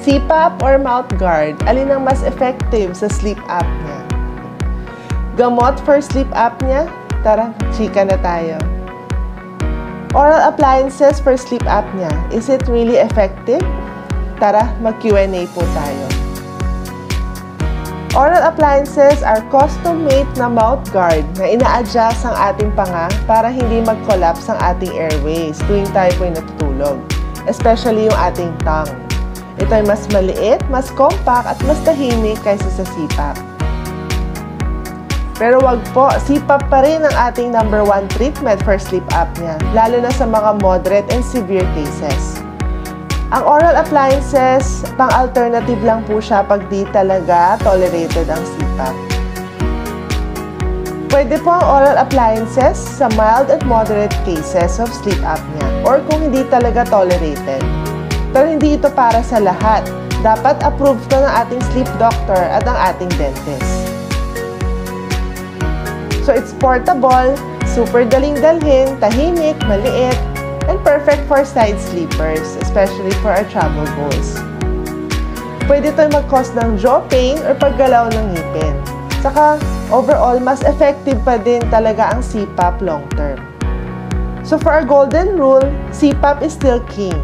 CPAP or mouth guard, alin ang mas effective sa sleep apnea? Gamot for sleep apnea? Tara, chika na tayo. Oral appliances for sleep apnea, is it really effective? Tara, mag-Q&A po tayo. Oral appliances are custom-made na mouth guard na ina-adjust ang ating panga para hindi mag-collapse ang ating airways tuwing tayo po'y natutulog, especially yung ating tongue. Ito ay mas maliit, mas compact at mas tahimik kaysa sa CPAP. Pero wag po, CPAP pa rin ang ating number 1 treatment for sleep apnea, lalo na sa mga moderate and severe cases. Ang oral appliances, pang-alternative lang po siya pag di talaga tolerated ang CPAP. Pwede po ang oral appliances sa mild and moderate cases of sleep apnea or kung hindi talaga tolerated. Pero hindi ito para sa lahat. Dapat approved to ng ating sleep doctor at ang ating dentist. So it's portable, super daling dalhin, tahimik, maliit, and perfect for side sleepers, especially for our travel goals. Pwede ito mag-cause ng jaw pain or paggalaw ng ngipin. Saka, overall, mas effective pa din talaga ang CPAP long term. So for our golden rule, CPAP is still king.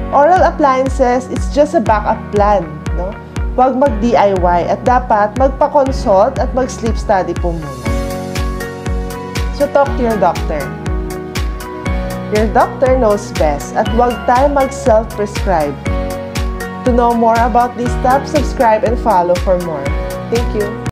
Oral appliances is just a backup plan, no? Huwag mag-DIY at dapat magpa-consult at mag-sleep study po muna. So talk to your doctor. Your doctor knows best at huwag tayo mag-self-prescribe. To know more about this stuff, subscribe and follow for more. Thank you.